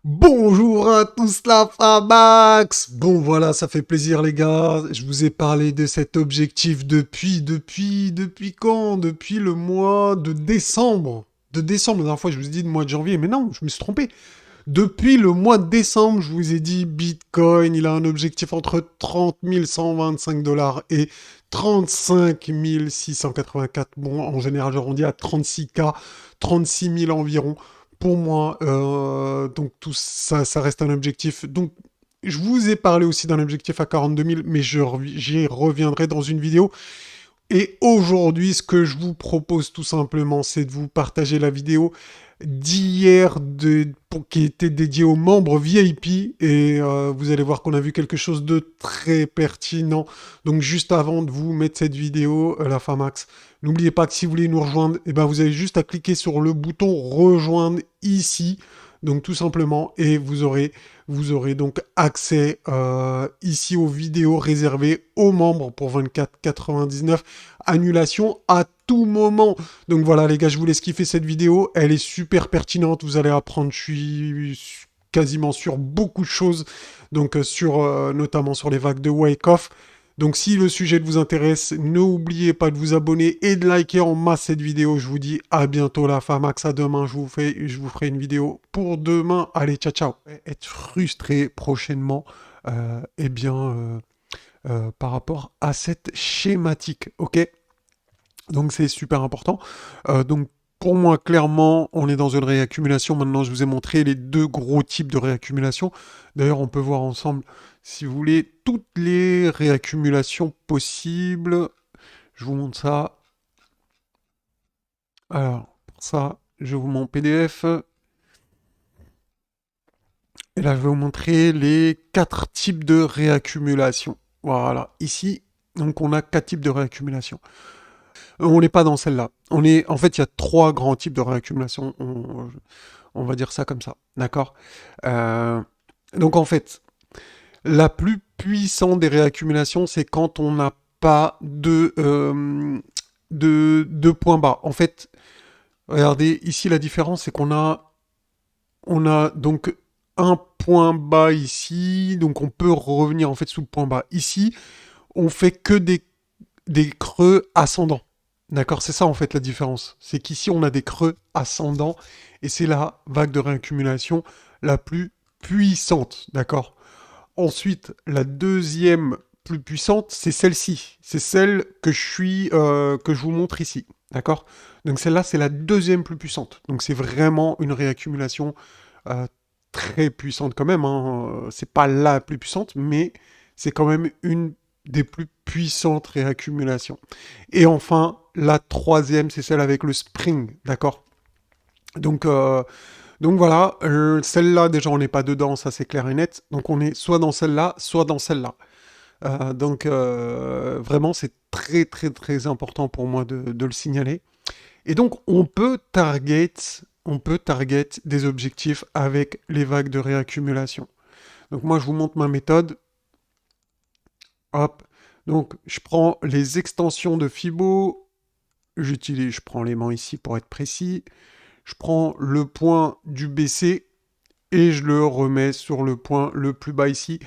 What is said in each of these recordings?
Bonjour à tous la Famax. Bon voilà, ça fait plaisir les gars. Je vous ai parlé de cet objectif depuis quand? Depuis le mois de décembre. De décembre, la dernière fois je vous ai dit le mois de janvier, mais non, je me suis trompé. Depuis le mois de décembre, je vous ai dit Bitcoin, il a un objectif entre 30 125 dollars et 35 684. Bon, en général, j'arrondis à 36K, 36 000 environ. Pour moi, donc tout ça, ça reste un objectif. Donc, je vous ai parlé aussi d'un objectif à 42 000, mais j'y reviendrai dans une vidéo. Et aujourd'hui, ce que je vous propose tout simplement, c'est de vous partager la vidéo d'hier qui était dédiée aux membres VIP. Et vous allez voir qu'on a vu quelque chose de très pertinent. Donc juste avant de vous mettre cette vidéo, la Famax, n'oubliez pas que si vous voulez nous rejoindre, eh ben, vous avez juste à cliquer sur le bouton rejoindre ici. Donc tout simplement, et vous aurez donc accès ici aux vidéos réservées aux membres pour 24,99. Annulation à tout moment. Donc voilà les gars, je vous laisse kiffer cette vidéo. Elle est super pertinente. Vous allez apprendre, je suis quasiment sur beaucoup de choses. Donc notamment sur les vagues de Wake Off. Donc si le sujet vous intéresse, n'oubliez pas de vous abonner et de liker en masse cette vidéo. Je vous dis à bientôt la Famax, à demain. Je vous ferai une vidéo pour demain. Allez, ciao ciao. Être frustré prochainement, eh bien, par rapport à cette schématique, ok? Donc c'est super important. Donc pour moi, clairement, on est dans une réaccumulation. Maintenant, je vous ai montré les deux gros types de réaccumulation. D'ailleurs, on peut voir ensemble, si vous voulez, toutes les réaccumulations possibles. Je vous montre ça. Alors, pour ça, je vous montre mon PDF. Et là, je vais vous montrer les quatre types de réaccumulation. Voilà, ici, donc on a quatre types de réaccumulation. On n'est pas dans celle-là. En fait, il y a trois grands types de réaccumulation. On va dire ça comme ça, d'accord. Euh, donc en fait, la plus puissante des réaccumulations, c'est quand on n'a pas de points bas. En fait, regardez ici la différence, c'est qu'on a donc un point bas ici, donc on peut revenir en fait sous le point bas. Ici, on fait que des creux ascendants. D'accord, c'est ça en fait la différence. C'est qu'ici on a des creux ascendants et c'est la vague de réaccumulation la plus puissante. D'accord. Ensuite, la deuxième plus puissante, c'est celle-ci. C'est celle que je vous montre ici. D'accord. Donc celle-là, c'est la deuxième plus puissante. Donc c'est vraiment une réaccumulation euh, très puissante quand même. Hein. C'est pas la plus puissante, mais c'est quand même une des plus puissantes réaccumulations. Et enfin, la troisième, c'est celle avec le spring, d'accord. Donc, euh, donc voilà, celle-là, déjà, on n'est pas dedans, ça c'est clair et net. Donc on est soit dans celle-là, soit dans celle-là. Vraiment, c'est très très très important pour moi de le signaler. Et donc on peut target des objectifs avec les vagues de réaccumulation. Donc moi, je vous montre ma méthode. Hop. Donc, je prends les extensions de Fibo. Je prends l'aimant ici pour être précis. Je prends le point du BC et je le remets sur le point le plus bas ici.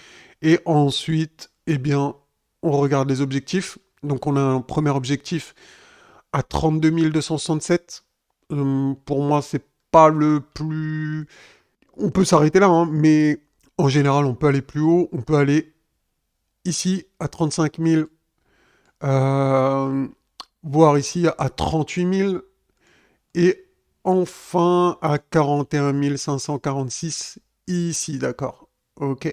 Et ensuite, eh bien, on regarde les objectifs. Donc, on a un premier objectif à 32 267. Pour moi, c'est pas le plus. On peut s'arrêter là, hein, mais en général, on peut aller plus haut. On peut aller ici à 35 000. Euh, Voire ici à 38 000 et enfin à 41 546 ici, d'accord. Ok.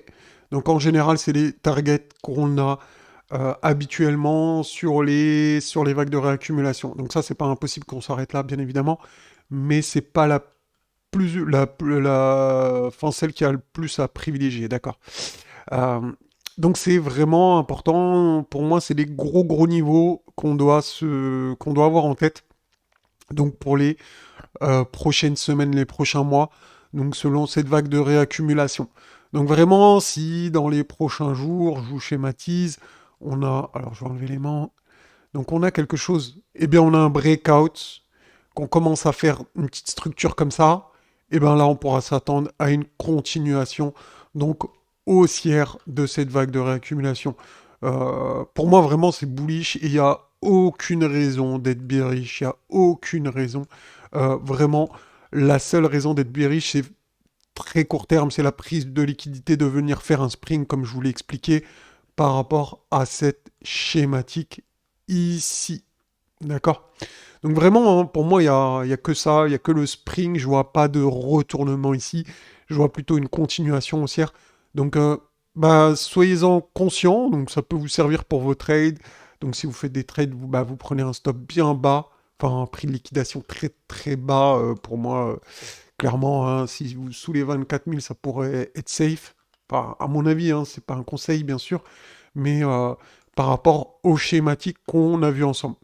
Donc en général, c'est les targets qu'on a habituellement sur les vagues de réaccumulation. Donc ça, c'est pas impossible qu'on s'arrête là, bien évidemment, mais c'est pas enfin, celle qui a le plus à privilégier, d'accord. Euh, donc c'est vraiment important pour moi, c'est les gros gros niveaux qu'on doit avoir en tête. Donc pour les prochaines semaines, les prochains mois, donc selon cette vague de réaccumulation. Donc vraiment, si dans les prochains jours, je vous schématise, alors je vais enlever l'aimant, donc on a quelque chose, eh bien on a un breakout, qu'on commence à faire une petite structure comme ça, et ben là, on pourra s'attendre à une continuation, donc haussière de cette vague de réaccumulation. Pour moi, vraiment, c'est bullish et il n'y a aucune raison d'être bearish. Il n'y a aucune raison. Vraiment, la seule raison d'être bearish, c'est très court terme, c'est la prise de liquidité de venir faire un spring, comme je vous l'ai expliqué, par rapport à cette schématique ici. D'accord? Donc vraiment, hein, pour moi, il y a que ça, il n'y a que le spring, je vois pas de retournement ici, je vois plutôt une continuation haussière. Donc, bah, soyez-en conscients, donc ça peut vous servir pour vos trades. Donc si vous faites des trades, vous, bah, vous prenez un stop bien bas, enfin un prix de liquidation très très bas, pour moi, clairement, hein, si vous sous les 24 000, ça pourrait être safe. Enfin, à mon avis, hein, c'est pas un conseil, bien sûr, mais par rapport au schématique qu'on a vu ensemble.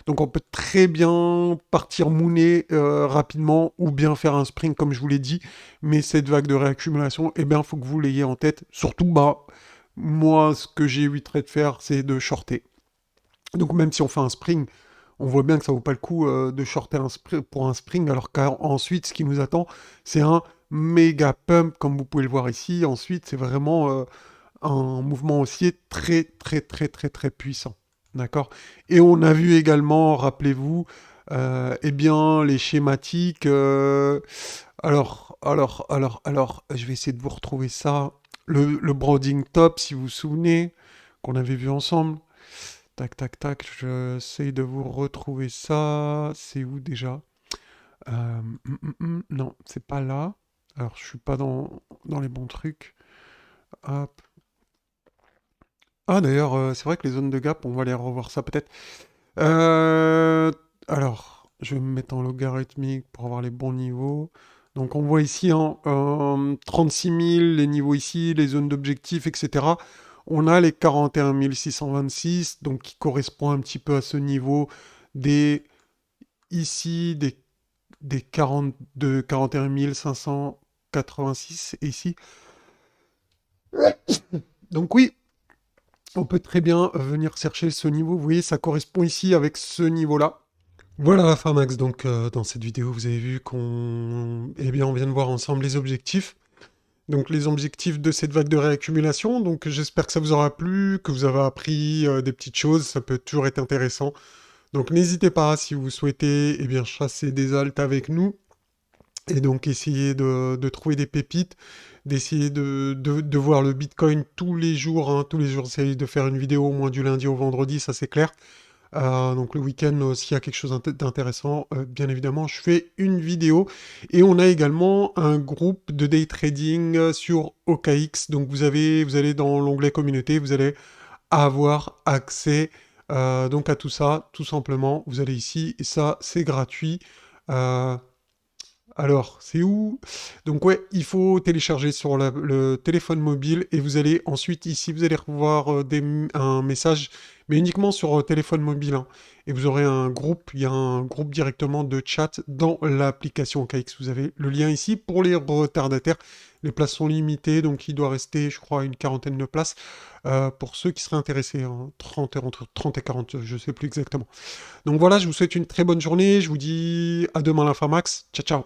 Donc on peut très bien partir mouner rapidement ou bien faire un spring comme je vous l'ai dit, mais cette vague de réaccumulation, eh bien, il faut que vous l'ayez en tête. Surtout, bah, moi, ce que j'ai évité de faire, c'est de shorter. Donc même si on fait un spring, on voit bien que ça vaut pas le coup de shorter pour un spring, alors qu'ensuite, ce qui nous attend, c'est un méga pump, comme vous pouvez le voir ici. Ensuite, c'est vraiment un mouvement haussier très, très, très, très, très puissant. D'accord? Et on a vu également, rappelez-vous, eh bien, les schématiques. Alors, je vais essayer de vous retrouver ça. Le branding top, si vous vous souvenez, qu'on avait vu ensemble. Tac, tac, tac, j'essaie de vous retrouver ça. C'est où déjà? Non, c'est pas là. Alors, je suis pas dans les bons trucs. Hop. Ah, d'ailleurs, c'est vrai que les zones de gap, on va aller revoir ça peut-être. Euh, alors, je vais me mettre en logarithmique pour avoir les bons niveaux. Donc, on voit ici hein, 36 000, les niveaux ici, les zones d'objectif, etc. On a les 41 626, donc qui correspond un petit peu à ce niveau des ici, des 42, 41 586 et ici. Donc oui, on peut très bien venir chercher ce niveau. Vous voyez, ça correspond ici avec ce niveau-là. Voilà la fin Max, donc dans cette vidéo vous avez vu qu'on eh bien on vient de voir ensemble les objectifs. Donc les objectifs de cette vague de réaccumulation. Donc j'espère que ça vous aura plu, que vous avez appris des petites choses, ça peut toujours être intéressant. Donc n'hésitez pas si vous souhaitez eh bien chasser des altes avec nous et donc essayer de trouver des pépites, d'essayer de voir le Bitcoin tous les jours, hein, tous les jours, essayer de faire une vidéo au moins du lundi au vendredi, ça c'est clair. Donc le week-end, s'il y a quelque chose d'intéressant, bien évidemment, je fais une vidéo. Et on a également un groupe de day trading sur OKX. Donc vous allez dans l'onglet communauté, vous allez avoir accès donc à tout ça, tout simplement. Vous allez ici, et ça, c'est gratuit. Euh, alors, c'est où? Donc ouais, il faut télécharger sur le téléphone mobile et vous allez ensuite ici, vous allez revoir un message, mais uniquement sur téléphone mobile, hein. Et vous aurez un groupe, il y a un groupe directement de chat dans l'application KX. Vous avez le lien ici pour les retardataires. Les places sont limitées, donc il doit rester, je crois, une quarantaine de places pour ceux qui seraient intéressés, hein. 30 entre 30 et 40, je ne sais plus exactement. Donc voilà, je vous souhaite une très bonne journée. Je vous dis à demain l'infamax. Ciao, ciao.